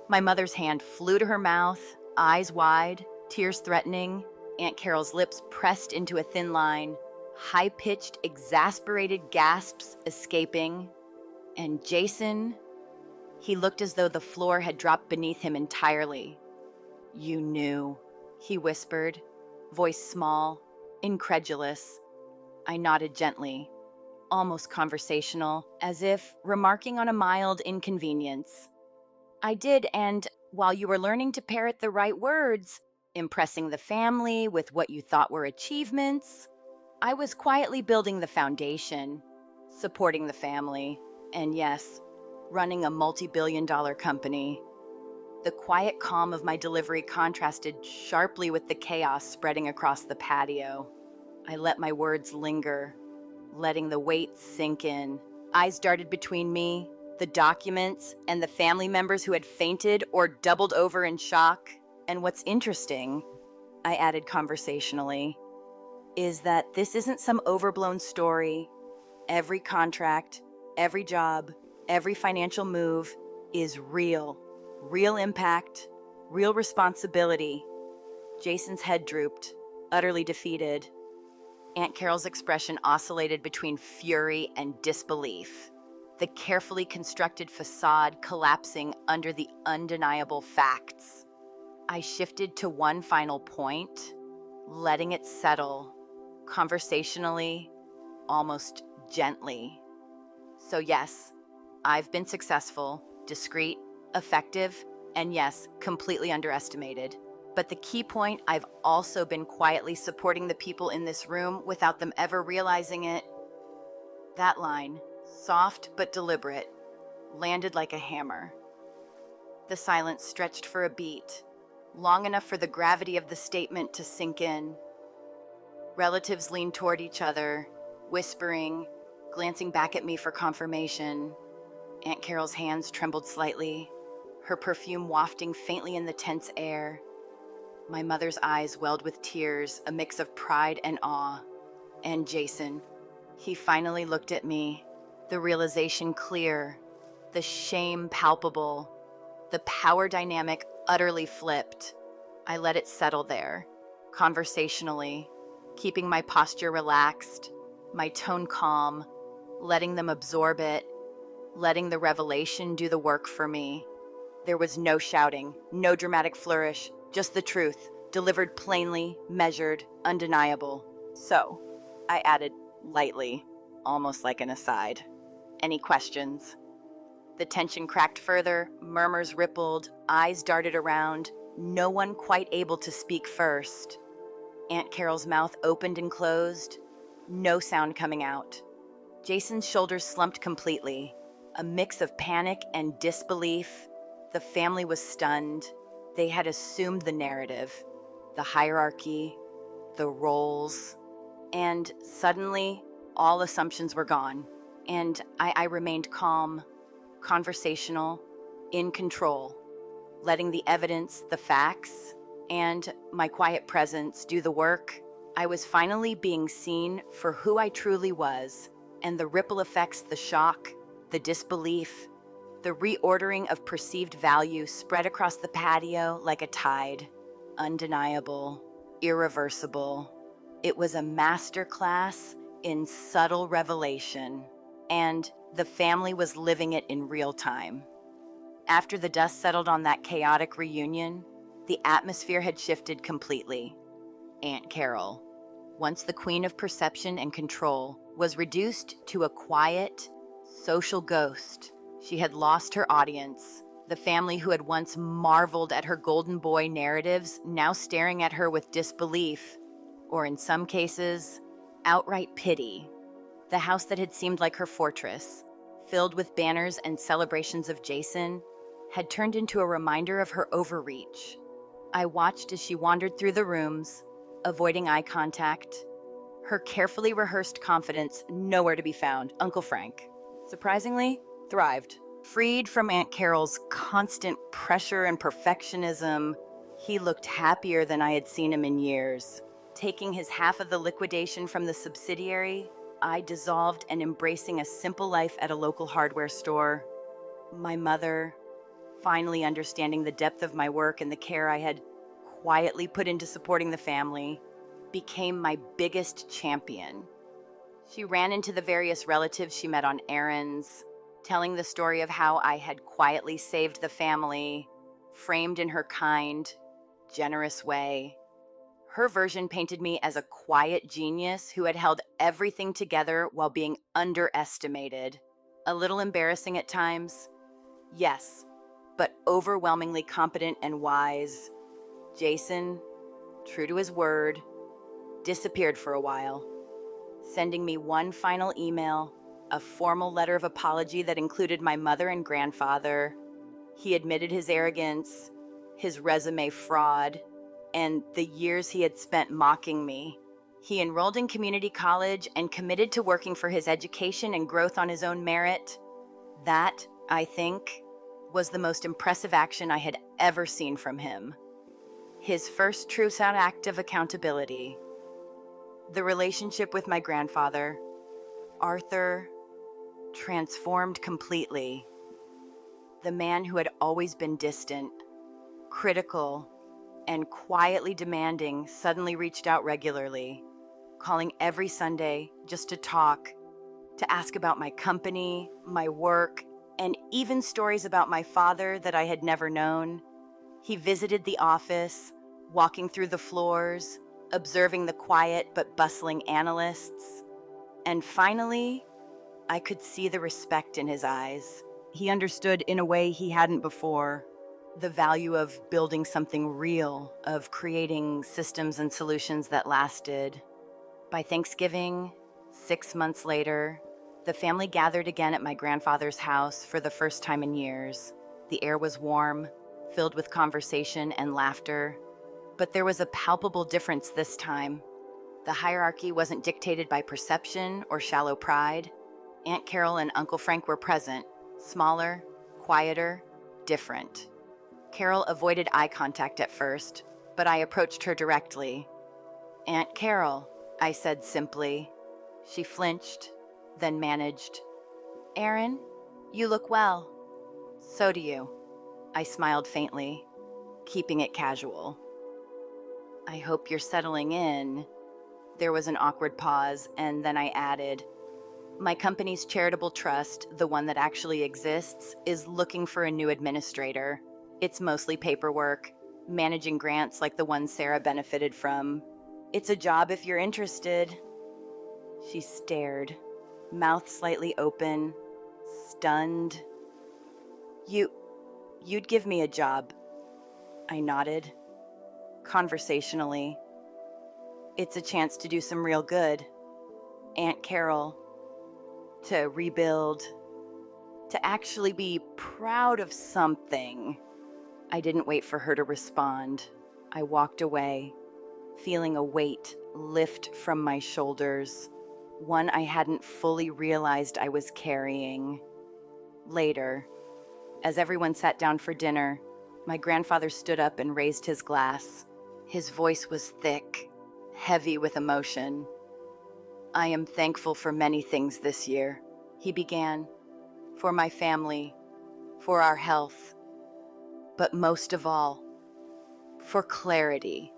My mother's hand flew to her mouth, eyes wide, tears threatening. Aunt Carol's lips pressed into a thin line, high-pitched, exasperated gasps escaping. And Jason, he looked as though the floor had dropped beneath him entirely. "You knew," he whispered, voice small, incredulous. I nodded gently, almost conversational, as if remarking on a mild inconvenience. "I did, and while you were learning to parrot the right words, impressing the family with what you thought were achievements, I was quietly building the foundation, supporting the family, and yes, running a multi-billion-dollar company." The quiet calm of my delivery contrasted sharply with the chaos spreading across the patio. I let my words linger, letting the weight sink in. Eyes darted between me, the documents, and the family members who had fainted or doubled over in shock. "And what's interesting," I added conversationally, "is that this isn't some overblown story. Every contract, every job, every financial move is real. Real impact, real responsibility." Jason's head drooped, utterly defeated. Aunt Carol's expression oscillated between fury and disbelief, the carefully constructed facade collapsing under the undeniable facts. I shifted to one final point, letting it settle, conversationally, almost gently. "So yes, I've been successful, discreet, effective, and yes, completely underestimated. But the key point, I've also been quietly supporting the people in this room without them ever realizing it." That line, soft but deliberate, landed like a hammer. The silence stretched for a beat, long enough for the gravity of the statement to sink in. Relatives leaned toward each other, whispering, glancing back at me for confirmation. Aunt Carol's hands trembled slightly, her perfume wafting faintly in the tense air. My mother's eyes welled with tears, a mix of pride and awe. And Jason, he finally looked at me, the realization clear, the shame palpable, the power dynamic utterly flipped. I let it settle there, conversationally, keeping my posture relaxed, my tone calm, letting them absorb it, letting the revelation do the work for me. There was no shouting, no dramatic flourish, just the truth, delivered plainly, measured, undeniable. So, I added lightly, almost like an aside. Any questions? The tension cracked further, murmurs rippled, eyes darted around, no one quite able to speak first. Aunt Carol's mouth opened and closed, no sound coming out. Jason's shoulders slumped completely, a mix of panic and disbelief. The family was stunned. They had assumed the narrative, the hierarchy, the roles, and suddenly all assumptions were gone, and I remained calm, conversational, in control, letting the evidence, the facts, and my quiet presence do the work. I was finally being seen for who I truly was, and the ripple effects, the shock, the disbelief, the reordering of perceived value spread across the patio like a tide, undeniable, irreversible. It was a masterclass in subtle revelation, and the family was living it in real time. After the dust settled on that chaotic reunion, the atmosphere had shifted completely. Aunt Carol, once the queen of perception and control, was reduced to a quiet, social ghost. She had lost her audience. The family who had once marveled at her golden boy narratives, now staring at her with disbelief, or in some cases, outright pity. The house that had seemed like her fortress, filled with banners and celebrations of Jason, had turned into a reminder of her overreach. I watched as she wandered through the rooms, avoiding eye contact, her carefully rehearsed confidence nowhere to be found. Uncle Frank, surprisingly, thrived. Freed from Aunt Carol's constant pressure and perfectionism, he looked happier than I had seen him in years. Taking his half of the liquidation from the subsidiary, I dissolved and embracing a simple life at a local hardware store. My mother, finally understanding the depth of my work and the care I had quietly put into supporting the family, became my biggest champion. She ran into the various relatives she met on errands, telling the story of how I had quietly saved the family, framed in her kind, generous way. Her version painted me as a quiet genius who had held everything together while being underestimated. A little embarrassing at times, yes, but overwhelmingly competent and wise. Jason, true to his word, disappeared for a while, sending me one final email, a formal letter of apology that included my mother and grandfather. He admitted his arrogance, his resume fraud, and the years he had spent mocking me. He enrolled in community college and committed to working for his education and growth on his own merit. That, I think, was the most impressive action I had ever seen from him. His first true sound act of accountability. The relationship with my grandfather, Arthur, transformed completely. The man who had always been distant, critical, and quietly demanding suddenly reached out regularly, calling every Sunday just to talk, to ask about my company, my work, and even stories about my father that I had never known. He visited the office, walking through the floors, observing the quiet but bustling analysts. And finally, I could see the respect in his eyes. He understood in a way he hadn't before the value of building something real, of creating systems and solutions that lasted. By Thanksgiving, 6 months later, the family gathered again at my grandfather's house for the first time in years. The air was warm, filled with conversation and laughter. But there was a palpable difference this time. The hierarchy wasn't dictated by perception or shallow pride. Aunt Carol and Uncle Frank were present, smaller, quieter, different. Carol avoided eye contact at first, but I approached her directly. "Aunt Carol," I said simply. She flinched, then managed. "Aaron, you look well." "So do you." I smiled faintly, keeping it casual. "I hope you're settling in." There was an awkward pause, and then I added, "My company's charitable trust, the one that actually exists, is looking for a new administrator. It's mostly paperwork, managing grants like the one Sarah benefited from. It's a job if you're interested." She stared, mouth slightly open, stunned. You'd give me a job." I nodded, conversationally. "It's a chance to do some real good. Aunt Carol, to rebuild, to actually be proud of something." I didn't wait for her to respond. I walked away, feeling a weight lift from my shoulders, one I hadn't fully realized I was carrying. Later, as everyone sat down for dinner, my grandfather stood up and raised his glass. His voice was thick, heavy with emotion. "I am thankful for many things this year," he began. "For my family, for our health, but most of all, for clarity."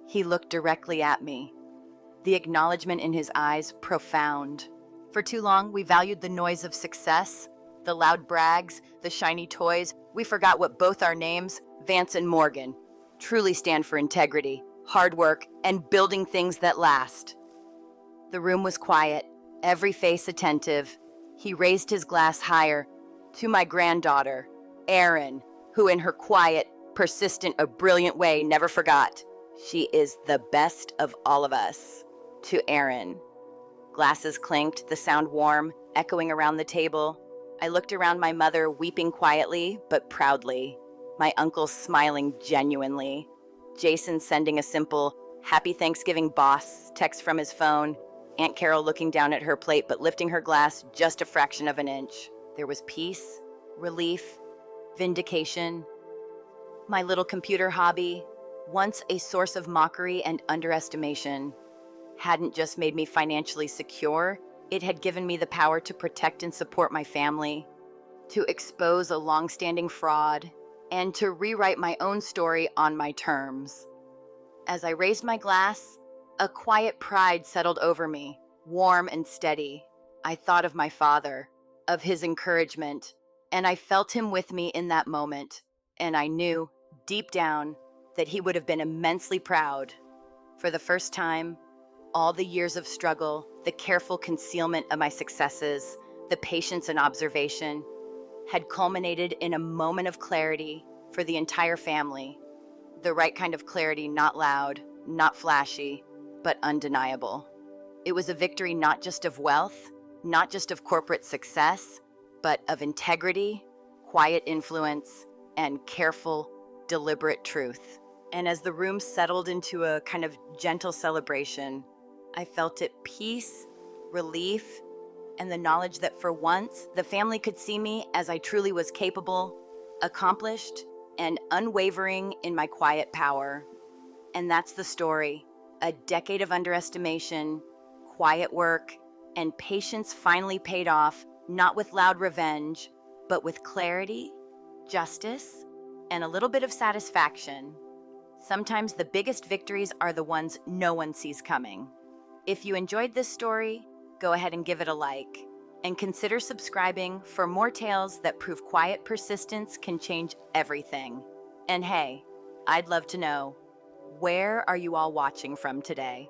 He looked directly at me, the acknowledgement in his eyes profound. For too long, we valued the noise of success, the loud brags, the shiny toys. We forgot what both our names, Vance and Morgan, truly stand for: integrity, hard work, and building things that last. The room was quiet, every face attentive. He raised his glass higher, to my granddaughter, Erin, who in her quiet, persistent, brilliant way never forgot. "She is the best of all of us." To Erin. Glasses clinked, the sound warm, echoing around the table. I looked around, my mother weeping quietly but proudly, my uncle smiling genuinely, Jason sending a simple "Happy Thanksgiving, boss" text from his phone, Aunt Carol looking down at her plate but lifting her glass just a fraction of an inch. There was peace, relief, vindication. My little computer hobby, once a source of mockery and underestimation, hadn't just made me financially secure, it had given me the power to protect and support my family, to expose a long-standing fraud, and to rewrite my own story on my terms. As I raised my glass, a quiet pride settled over me, warm and steady. I thought of my father, of his encouragement, and I felt him with me in that moment, and I knew, deep down, that he would have been immensely proud. For the first time, all the years of struggle, the careful concealment of my successes, the patience and observation, had culminated in a moment of clarity for the entire family. The right kind of clarity, not loud, not flashy, but undeniable. It was a victory not just of wealth, not just of corporate success, but of integrity, quiet influence, and careful, deliberate truth. And as the room settled into a kind of gentle celebration, I felt at peace, relief, and the knowledge that for once, the family could see me as I truly was capable, accomplished, and unwavering in my quiet power. And that's the story. A decade of underestimation, quiet work, and patience finally paid off, not with loud revenge, but with clarity, justice, and a little bit of satisfaction. Sometimes the biggest victories are the ones no one sees coming. If you enjoyed this story, go ahead and give it a like, and consider subscribing for more tales that prove quiet persistence can change everything. And hey, I'd love to know, where are you all watching from today?